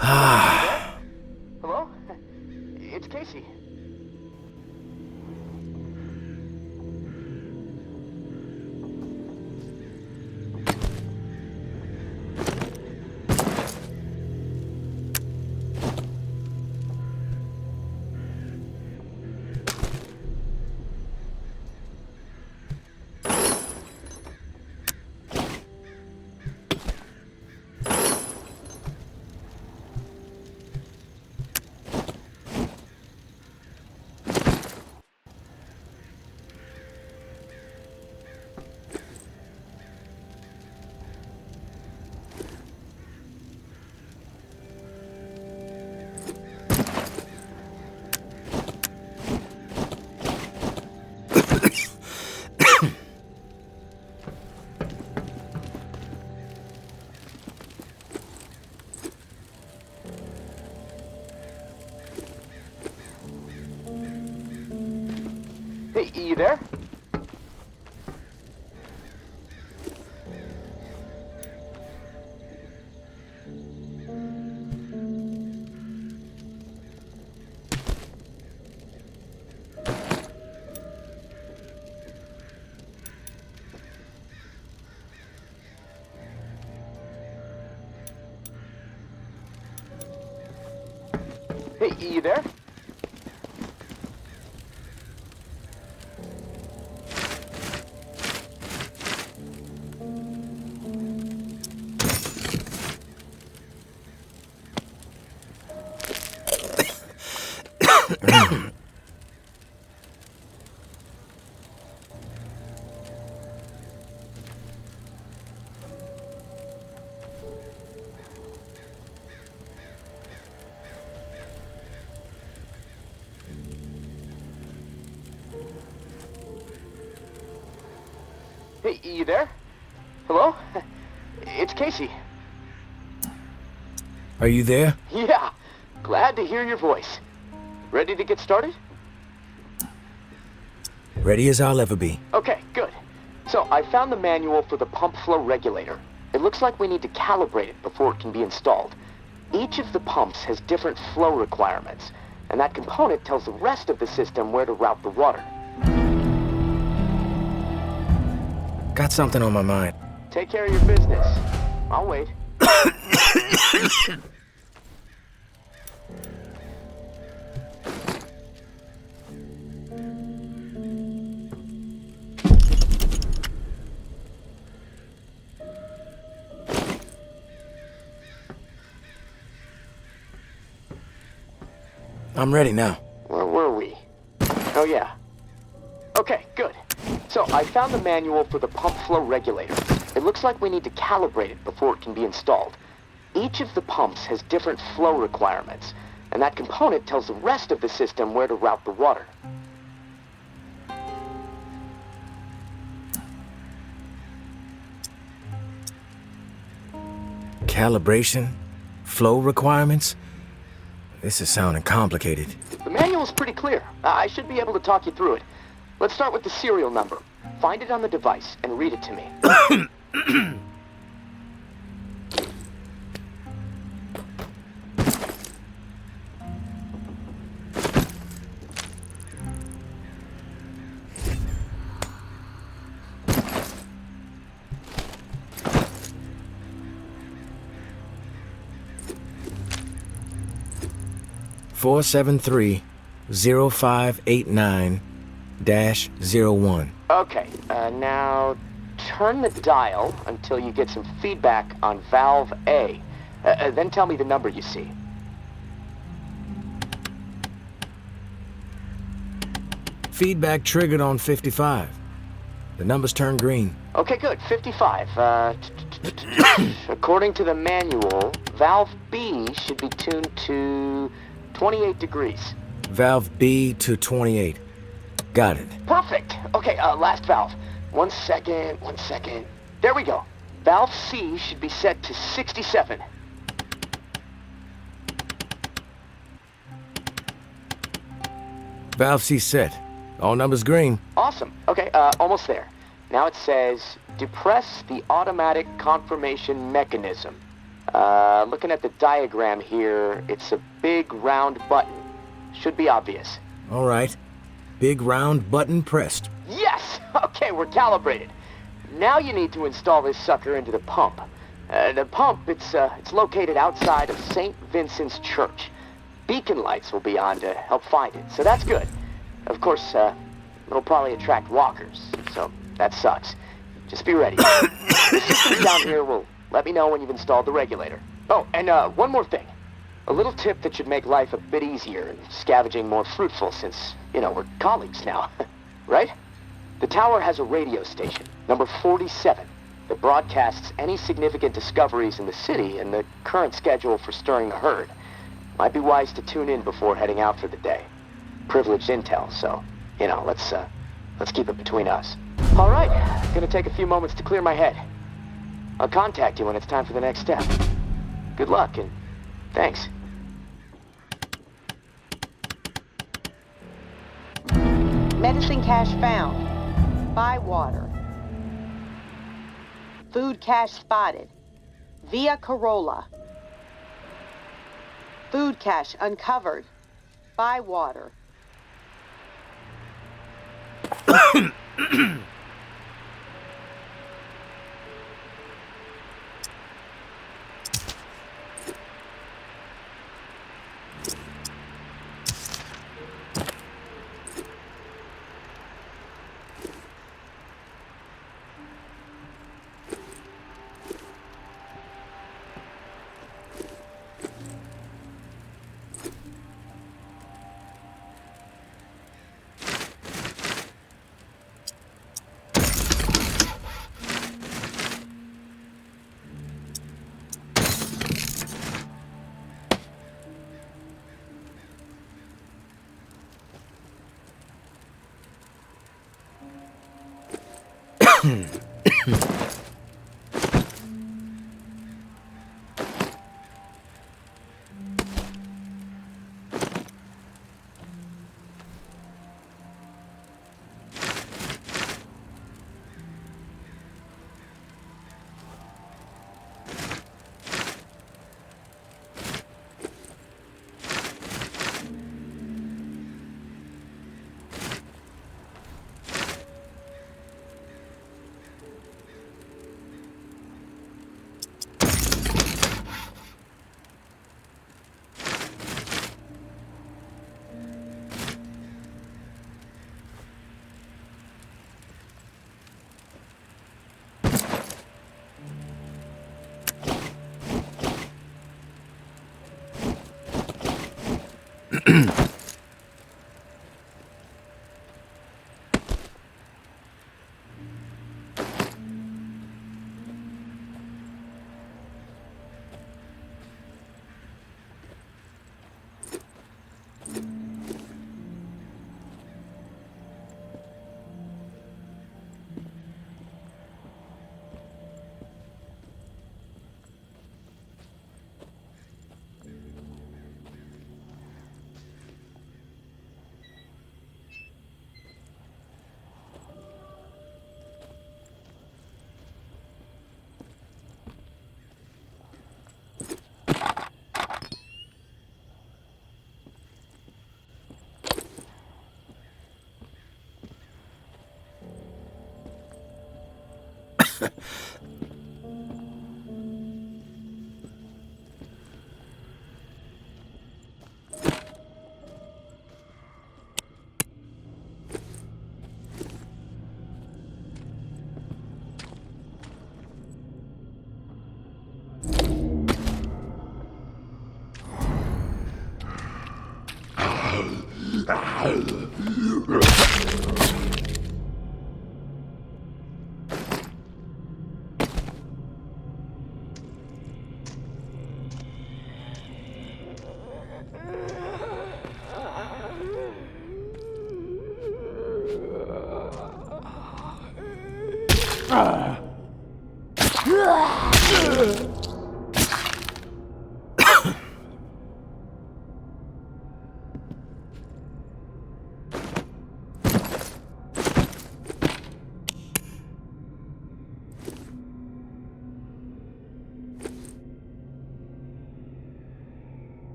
Hello? It's Casey. Hey, you there? Hey, you there? Hey, you there? Hello? It's Casey. Are you there? Yeah, glad to hear your voice. Ready to get started? Ready as I'll ever be. Okay, good. So, I found the manual for the pump flow regulator. It looks like we need to calibrate it before it can be installed. Each of the pumps has different flow requirements, and that component tells the rest of the system where to route the water. Got something on my mind. Take care of your business. I'll wait. I'm ready now. Where were we? Oh, yeah. Okay, good. So, I found the manual for the pump flow regulator. It looks like we need to calibrate it before it can be installed. Each of the pumps has different flow requirements, and that component tells the rest of the system where to route the water. Calibration? Flow requirements? This is sounding complicated. The manual's pretty clear. I should be able to talk you through it. Let's start with the serial number. Find it on the device and read it to me. 473-0589-01. Okay, now turn the dial until you get some feedback on valve A. Then tell me the number you see. Feedback triggered on 55. The numbers turned green. Okay, good. 55. According to the manual, valve B should be tuned to 28 degrees. Valve B to 28. Got it. Perfect. Okay, last valve. One second. There we go. Valve C should be set to 67. Valve C set. All numbers green. Awesome. Okay, almost there. Now it says, depress the automatic confirmation mechanism. Looking at the diagram here, it's a big round button. Should be obvious. All right. Big round button pressed. Yes! Okay, we're calibrated. Now you need to install this sucker into the pump. The pump, it's located outside of St. Vincent's Church. Beacon lights will be on to help find it, so that's good. Of course, it'll probably attract walkers, so that sucks. Just be ready. The system down here will let me know when you've installed the regulator. Oh, and one more thing. A little tip that should make life a bit easier and scavenging more fruitful since, we're colleagues now. Right? The tower has a radio station, number 47, that broadcasts any significant discoveries in the city and the current schedule for stirring the herd. Might be wise to tune in before heading out for the day. Privileged intel, so, let's keep it between us. All right, gonna take a few moments to clear my head. I'll contact you when it's time for the next step. Good luck, and thanks. Medicine cache found. By water. Food cache spotted. Via Corolla. Food cache uncovered. By water.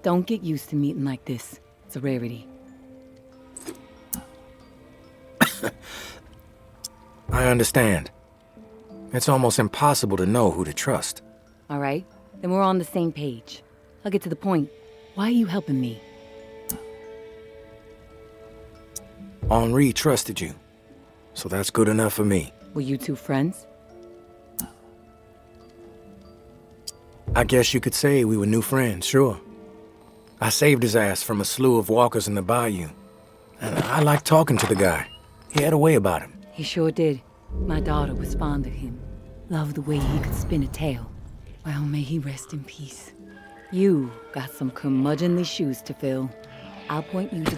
Don't get used to meeting like this. It's a rarity. I understand. It's almost impossible to know who to trust. All right? Then we're on the same page. I'll get to the point. Why are you helping me? Henri trusted you, so that's good enough for me. Were you two friends? I guess you could say we were new friends, sure. I saved his ass from a slew of walkers in the bayou. And I liked talking to the guy. He had a way about him. He sure did. My daughter was fond of him. Loved the way he could spin a tale. Well, may he rest in peace. You got some curmudgeonly shoes to fill. I'll point you to...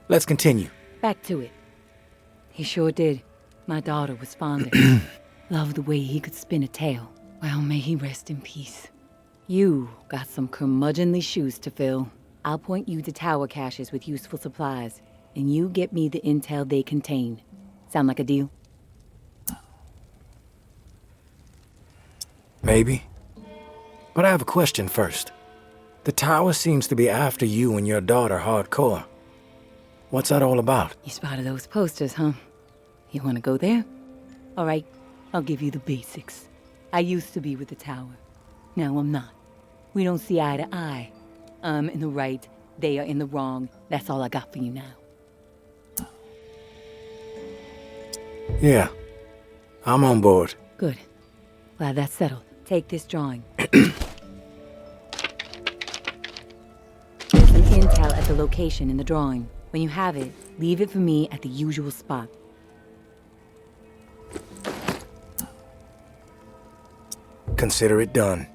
Let's continue. Back to it. He sure did. My daughter was fond of him. Loved the way he could spin a tale. Well, may he rest in peace. You got some curmudgeonly shoes to fill. I'll point you to tower caches with useful supplies, and you get me the intel they contain. Sound like a deal? Maybe. But I have a question first. The tower seems to be after you and your daughter hardcore. What's that all about? You spotted those posters, huh? You want to go there? All right, I'll give you the basics. I used to be with the tower. Now I'm not. We don't see eye to eye. I'm in the right, they are in the wrong. That's all I got for you now. Yeah. I'm on board. Good. Glad that's settled. Take this drawing. There's some intel at the location in the drawing. When you have it, leave it for me at the usual spot. Consider it done.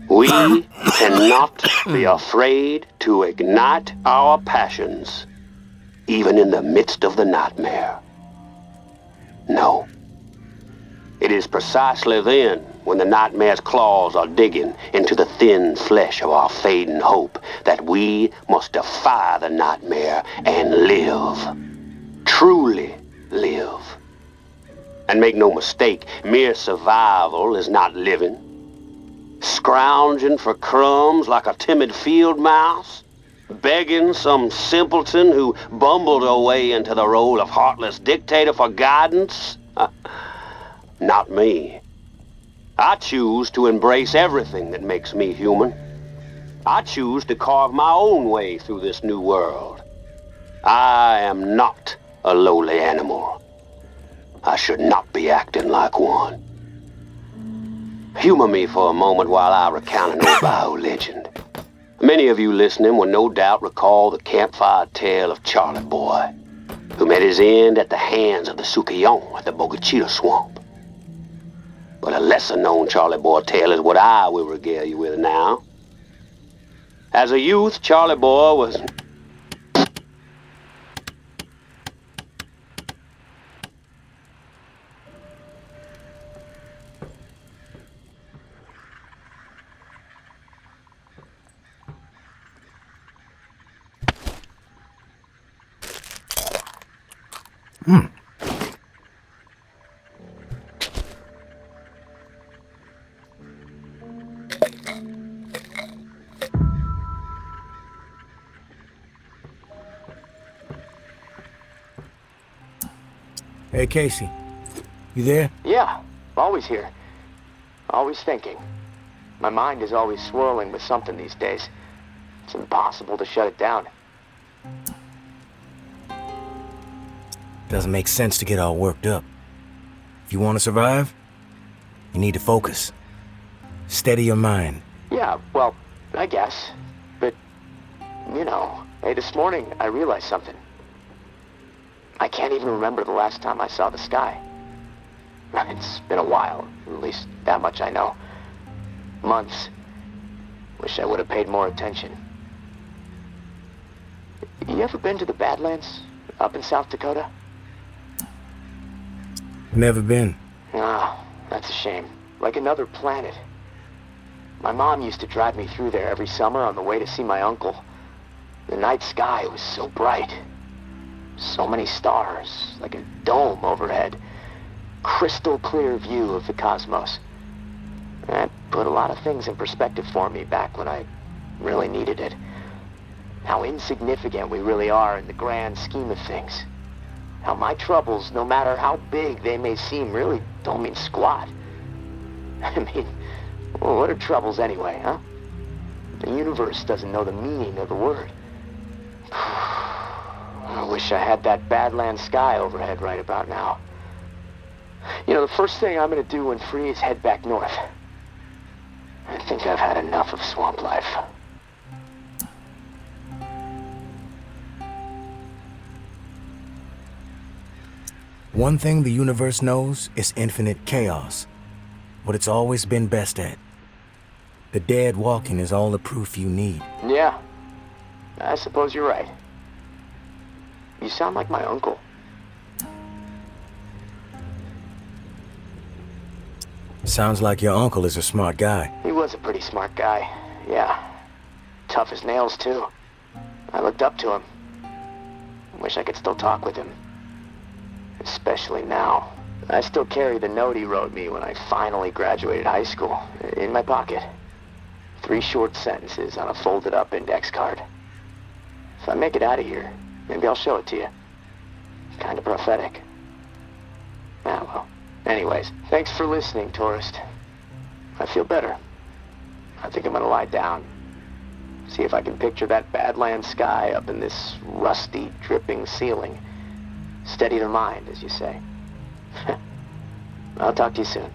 We cannot be afraid to ignite our passions, even in the midst of the nightmare. No. It is precisely then, when the nightmare's claws are digging into the thin flesh of our fading hope, that we must defy the nightmare and live. Truly live. And make no mistake, mere survival is not living. Scrounging for crumbs like a timid field mouse, begging some simpleton who bumbled her way into the role of heartless dictator for guidance? Not me. I choose to embrace everything that makes me human. I choose to carve my own way through this new world. I am not a lowly animal. I should not be acting like one. Humor me for a moment while I recount an old Bayou legend. Many of you listening will no doubt recall the campfire tale of Charlie Boy, who met his end at the hands of the Suquillon at the Bogachita Swamp. But a lesser-known Charlie Boy tale is what I will regale you with now. As a youth, Charlie Boy was... Hey, Casey. You there? Yeah, always here. Always thinking. My mind is always swirling with something these days. It's impossible to shut it down. Doesn't make sense to get all worked up. If you want to survive, you need to focus. Steady your mind. Yeah, well, I guess. But, you know, hey, this morning I realized something. I can't even remember the last time I saw the sky. It's been a while, at least that much I know. Months. Wish I would have paid more attention. You ever been to the Badlands, up in South Dakota? Never been. Ah, that's a shame. Like another planet. My mom used to drive me through there every summer on the way to see my uncle. The night sky was so bright. So many stars, like a dome overhead. Crystal clear view of the cosmos. That put a lot of things in perspective for me back when I really needed it. How insignificant we really are in the grand scheme of things. How my troubles, no matter how big they may seem, really don't mean squat. I mean, well, what are troubles anyway, huh? The universe doesn't know the meaning of the word. I wish I had that Badlands sky overhead right about now. You know, the first thing I'm gonna do when free is head back north. I think I've had enough of swamp life. One thing the universe knows is infinite chaos. What it's always been best at. The dead walking is all the proof you need. Yeah, I suppose you're right. You sound like my uncle. Sounds like your uncle is a smart guy. He was a pretty smart guy, yeah. Tough as nails, too. I looked up to him. Wish I could still talk with him. Especially now. I still carry the note he wrote me when I finally graduated high school, in my pocket. 3 short sentences on a folded-up index card. If I make it out of here, maybe I'll show it to you. Kind of prophetic. Ah, well. Anyways, thanks for listening, tourist. I feel better. I think I'm gonna lie down. See if I can picture that Badlands sky up in this rusty, dripping ceiling. Steady the mind, as you say. I'll talk to you soon.